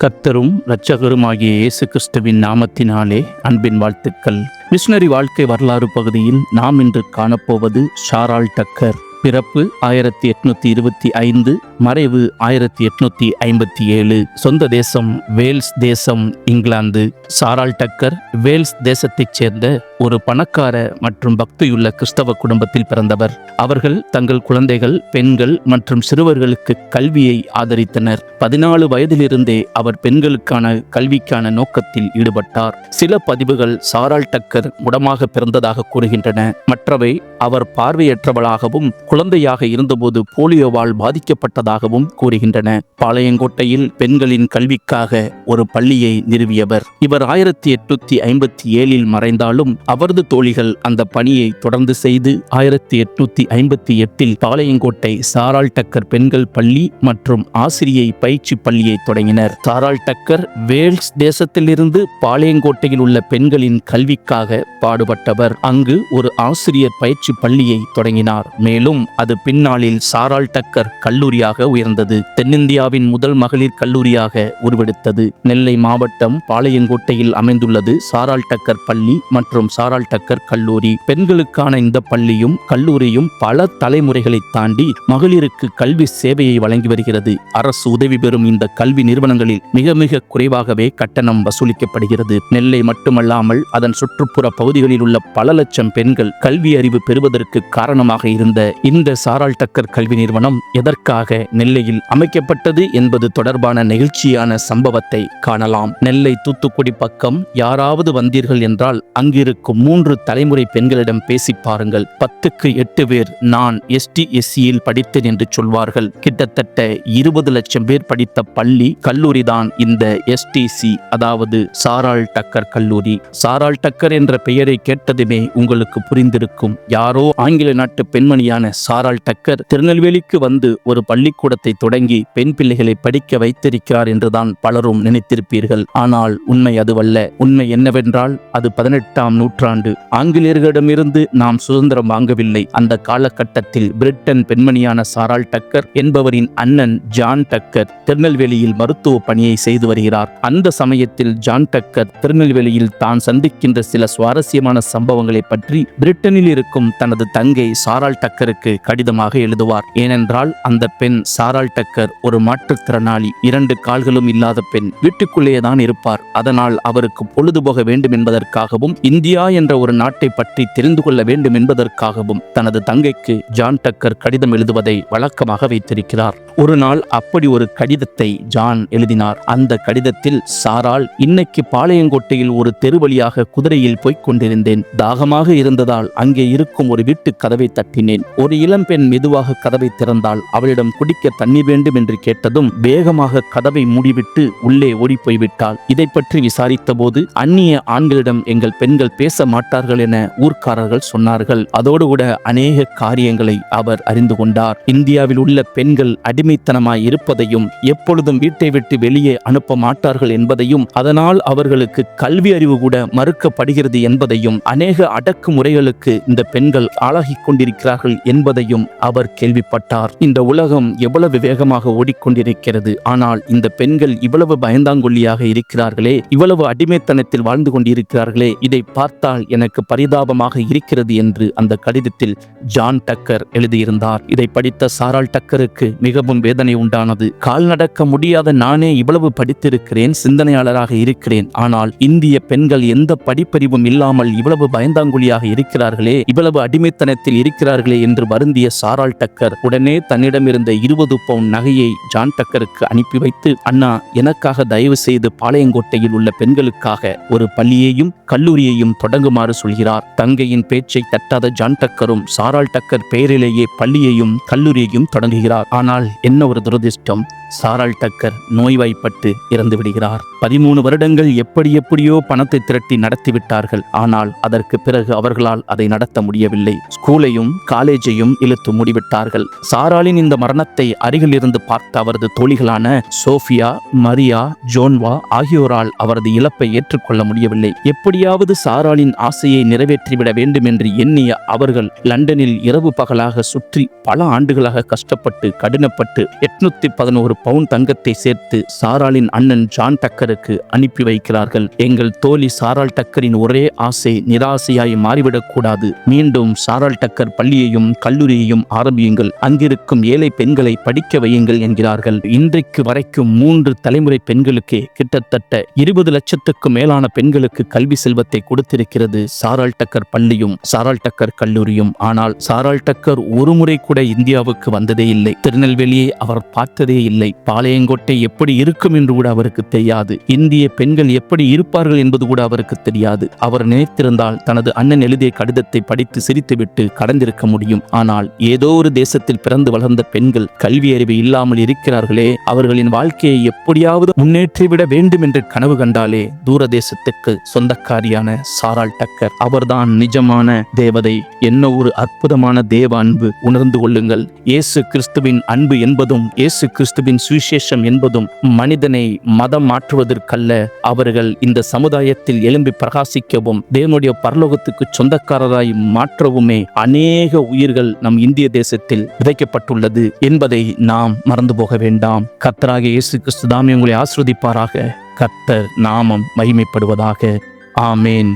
கர்த்தரும் இரட்சகருமாகிய இயேசு கிறிஸ்துவின் நாமத்தினாலே அன்பின் வாழ்த்துக்கள். மிஷனரி வாழ்க்கை வரலாறு பகுதியில் நாம் இன்று காணப்போவது சாராள் டக்கர். பிறப்பு 1825, மறைவு 1857. சொந்த தேசம் வேல்ஸ் தேசம், இங்கிலாந்து. சாராள் டக்கர் வேல்ஸ் தேசத்தைச் சேர்ந்த ஒரு பணக்கார மற்றும் பக்தியுள்ள கிறிஸ்தவ குடும்பத்தில் பிறந்தவர். அவர்கள் தங்கள் குழந்தைகள், பெண்கள் மற்றும் சிறுவர்களுக்கு கல்வியை ஆதரித்தனர். 14 வயதிலிருந்தே அவர் பெண்களுக்கான கல்விக்கான நோக்கத்தில் ஈடுபட்டார். சில பதிவுகள் சாராள் டக்கர் முடமாக பிறந்ததாக கூறுகின்றன. மற்றவை அவர் பார்வையற்றவளாகவும் குழந்தையாக இருந்தபோது போலியோவால் பாதிக்கப்பட்டதாகவும் கூறுகின்றன. பாளையங்கோட்டையில் பெண்களின் கல்விக்காக ஒரு பள்ளியை நிறுவியவர். இவர் 1857 மறைந்தாலும் அவரது தோழிகள் அந்த பணியை தொடர்ந்து செய்து 1858 பாளையங்கோட்டை சாராள் டக்கர் பெண்கள் பள்ளி மற்றும் ஆசிரியை பயிற்சி பள்ளியை தொடங்கினர். சாராள் டக்கர் வேல்ஸ் தேசத்திலிருந்து பாளையங்கோட்டையில் உள்ள பெண்களின் கல்விக்காக பாடுபட்டவர். அங்கு ஒரு ஆசிரியர் பயிற்சி பள்ளியை தொடங்கினார். மேலும் அது பின்னாளில் சாராள் டக்கர் கல்லூரியாக உயர்ந்தது. தென்னிந்தியாவின் முதல் மகளிர் கல்லூரியாக உருவெடுத்தது. நெல்லை மாவட்டம் பாளையங்கோட்டையில் அமைந்துள்ளது சாராள் டக்கர் பள்ளி மற்றும் சாராள் டக்கர் கல்லூரி. பெண்களுக்கான இந்த பள்ளியும் கல்லூரியும் பல தலைமுறைகளை தாண்டி மகளிருக்கு கல்வி சேவையை வழங்கி வருகிறது. அரசு உதவி பெறும் இந்த கல்வி நிறுவனங்களில் மிக மிக குறைவாகவே கட்டணம் வசூலிக்கப்படுகிறது. நெல்லை மட்டுமல்லாமல் அதன் சுற்றுப்புற பகுதிகளில் உள்ள பல லட்சம் பெண்கள் கல்வி அறிவு பெறுவதற்கு காரணமாக இருந்த இந்த சாராள் டக்கர் கல்வி நிறுவனம் எதற்காக நெல்லையில் அமைக்கப்பட்டது என்பது தொடர்பான நெகிழ்ச்சியான சம்பவத்தை காணலாம். நெல்லை தூத்துக்குடி பக்கம் யாராவது வந்தீர்கள் என்றால் அங்கிருக்கும் 3 தலைமுறை பெண்களிடம் பேசி பாருங்கள். 10க்கு 8 பேர் நான் STSCயில் படித்தேன் என்று சொல்வார்கள். கிட்டத்தட்ட 20 லட்சம் பேர் படித்த பள்ளி கல்லூரிதான் இந்த STC, அதாவது சாராள் டக்கர் கல்லூரி. சாராள் டக்கர் என்ற பெயரை கேட்டதுமே உங்களுக்கு புரிந்திருக்கும். யாரோ ஆங்கில நாட்டு பெண்மணியான சாராள் டக்கர் திருநெல்வேலிக்கு வந்து ஒரு பள்ளிக்கூடத்தை தொடங்கி பெண் பிள்ளைகளை படிக்க வைத்திருக்கிறார் என்றுதான் பலரும் நினைத்திருப்பீர்கள். ஆனால் உண்மை அதுவல்ல. உண்மை என்னவென்றால் அது 18ஆம் நூற்றாண்டு. ஆங்கிலேயர்களிடமிருந்து நாம் சுதந்திரம் வாங்கவில்லை. அந்த காலகட்டத்தில் பிரிட்டன் பெண்மணியான சாராள் டக்கர் என்பவரின் அண்ணன் ஜான் டக்கர் திருநெல்வேலியில் மருத்துவ பணியை செய்து வருகிறார். அந்த சமயத்தில் ஜான் டக்கர் திருநெல்வேலியில் தான் சந்திக்கின்ற சில சுவாரஸ்யமான சம்பவங்களை பற்றி பிரிட்டனில் இருக்கும் தனது தங்கை சாராள் டக்கருக்கு கடிதமாக எழுதுவார். ஏனென்றால் அந்த பெண் சாராள் டக்கர் ஒரு மாற்றுத்திறனாளி, 2 கால்களும் இல்லாத பெண். வீட்டுக்குள்ளேதான் இருப்பார். அதனால் அவருக்கு பொழுதுபோக வேண்டும் என்பதற்காகவும் இந்தியா என்ற ஒரு நாட்டை பற்றி தெரிந்து கொள்ள வேண்டும் என்பதற்காகவும் தனது தங்கைக்கு ஜான் டக்கர் கடிதம் எழுதுவதை வழக்கமாக வைத்திருக்கிறார். ஒரு நாள் அப்படி ஒரு கடிதத்தை ஜான் எழுதினார். அந்த கடிதத்தில், சாராள், இன்னைக்கு பாளையங்கோட்டையில் ஒரு தெரு வழியாக குதிரையில் போய்க் கொண்டிருந்தேன். தாகமாக இருந்ததால் அங்கே இருக்கும் ஒரு வீட்டு கதவை தட்டினேன். ஒரு இளம்பெண் மெதுவாக கதவை திறந்தால் அவளிடம் குடிக்க தண்ணீர் வேண்டும் என்று கேட்டதும் வேகமாக கதவை மூடிவிட்டு உள்ளே ஓடி போய்விட்டாள். இதை பற்றி விசாரித்த போது அந்நிய ஆண்களிடம் எங்கள் பெண்கள் பேச மாட்டார்கள் என ஊர்க்காரர்கள் சொன்னார்கள். அதோடு கூட அநேக காரியங்களை அவர் அறிந்து கொண்டார். இந்தியாவில் உள்ள பெண்கள் அடிமைத்தனமாய் இருப்பதையும் எப்பொழுதும் வீட்டை விட்டு வெளியே அனுப்ப மாட்டார்கள் என்பதையும் அதனால் அவர்களுக்கு கல்வி அறிவு கூட மறுக்கப்படுகிறது என்பதையும் அநேக அடக்குமுறைகளுக்கு இந்த பெண்கள் ஆளாகிக் கொண்டிருக்கிறார்கள் என்பதையும் அவர் கேள்விப்பட்டார். இந்த உலகம் எவ்வளவு வேகமாக ஓடிக்கொண்டிருக்கிறது. ஆனால் இந்த பெண்கள் இவ்வளவு பயந்தாங்கொல்லியாக இருக்கிறார்களே, இவ்வளவு அடிமைத்தனத்தில் வாழ்ந்து கொண்டிருக்கிறார்களே, இதை பார்த்தால் எனக்கு பரிதாபமாக இருக்கிறது என்று அந்த கடிதத்தில் ஜான் டக்கர் எழுதியிருந்தார். இதை படித்த சாராள் டக்கருக்கு மிகவும் வேதனை உண்டானது. கால் நடக்க முடியாத நானே இவ்வளவு படித்திருக்கிறேன், சிந்தனையாளராக இருக்கிறேன். ஆனால் இந்திய பெண்கள் எந்த படிப்பறிவும் இல்லாமல் இவ்வளவு பயந்தாங்குழியாக இருக்கிறார்களே, இவ்வளவு அடிமைத்தனத்தில் இருக்கிறார்களே என்று வருந்திய சாராள் டக்கர் உடனே தன்னிடமிருந்த 20 பவுண்ட் நகையை ஜான் டக்கருக்கு அனுப்பி வைத்து, அண்ணா, எனக்காக தயவு செய்து பாளையங்கோட்டையில் உள்ள பெண்களுக்காக ஒரு பள்ளியையும் கல்லூரியையும் தொடங்குமாறு சொல்கிறார். தங்கையின் பேச்சை தட்டாத ஜான் டக்கரும் சாராள் டக்கர் பெயரிலேயே பள்ளியையும் கல்லூரியையும் தொடங்குகிறார். ஆனால் என்ன ஒரு துரதிர்ஷ்டம்! சாராள் டக்கர் நோய்வாய்ப்பட்டு இறந்து விடுகிறார். 13 வருடங்கள் எப்படியோ பணத்தை திரட்டி நடத்திவிட்டார்கள். ஆனால் அதற்கு பிறகு அவர்களால் அதை நடத்த முடியவில்லை. ஸ்கூலையும் காலேஜையும் இழுத்து மூடிவிட்டார்கள். சாராளின் இந்த மரணத்தை அருகில் இருந்து பார்த்த அவரது தோழிகளான சோஃபியா, மரியா, ஜோன்வா ஆகியோரால் அவரது இழப்பை ஏற்றுக்கொள்ள முடியவில்லை. எப்படியாவது சாராளின் ஆசையை நிறைவேற்றிவிட வேண்டும் என்று எண்ணிய அவர்கள் லண்டனில் இரவு பகலாக சுற்றி பல ஆண்டுகளாக கஷ்டப்பட்டு கடினப்பட்டு 811 பவுன் தங்கத்தை சேர்த்து சாராளின் அண்ணன் ஜான் டக்கருக்கு அனுப்பி வைக்கிறார்கள். எங்கள் தோழி சாராள் டக்கரின் ஒரே ஆசை நிராசையாய் மாறிவிடக்கூடாது. மீண்டும் சாராள் டக்கர் பள்ளியையும் கல்லூரியையும் ஆரம்பியுங்கள், அங்கிருக்கும் ஏழை பெண்களை படிக்க வையுங்கள் என்கிறார்கள். இன்றைக்கு வரைக்கும் 3 தலைமுறை பெண்களுக்கு கிட்டத்தட்ட 20 லட்சத்துக்கும் மேலான பெண்களுக்கு கல்வி செல்வத்தை கொடுத்திருக்கிறது சாராள் டக்கர் பள்ளியும் சாராள் டக்கர் கல்லூரியும். ஆனால் சாராள் டக்கர் ஒரு முறை கூட இந்தியாவுக்கு வந்ததே இல்லை. திருநெல்வேலியை அவர் பார்த்ததே இல்லை. பாளையங்கோட்டை எப்படி இருக்கும் என்று கூட அவருக்கு தெரியாது. இந்திய பெண்கள் எப்படி இருப்பார்கள் என்பது கூட அவருக்கு தெரியாது. அவர் நினைத்திருந்தால் தனது அண்ணன் எழுதிய கடிதத்தை படித்து சிரித்துவிட்டு கடந்திருக்க முடியும். ஆனால் ஏதோ ஒரு தேசத்தில் பிறந்து வளர்ந்த பெண்கள் கல்வி அறிவு இல்லாமல் இருக்கிறார்களே, அவர்களின் வாழ்க்கையை எப்படியாவது முன்னேற்றிவிட வேண்டும் என்று கனவு கண்டாலே தூரதேசத்துக்கு சொந்தக்காரியான சாராள் டக்கர் அவர்தான் நிஜமான தேவதை. என்ன ஒரு அற்புதமான தேவ அன்பு! உணர்ந்து கொள்ளுங்கள். இயேசு கிறிஸ்துவின் அன்பு என்பதும் இயேசு கிறிஸ்துவின் சுவிசேஷம் என்பதும் மனிதனை மதம் மாற்றுவதற்கல்ல, அவர்கள் இந்த சமுதாயத்தில் எழும்பி பிரகாசிக்கவும் தேவனுடைய பரலோகத்துக்கு சொந்தக்காரராய் மாற்றவுமே அநேக உயிர்கள் நம் இந்திய தேசத்தில் விதைக்கப்பட்டுள்ளது என்பதை நாம் மறந்து போக வேண்டாம். கர்த்தராகிய இயேசு கிறிஸ்து தாமே உங்களை ஆசீர்வதிப்பாராக. கர்த்தர் நாமம் மகிமைப்படுவதாக. ஆமேன்.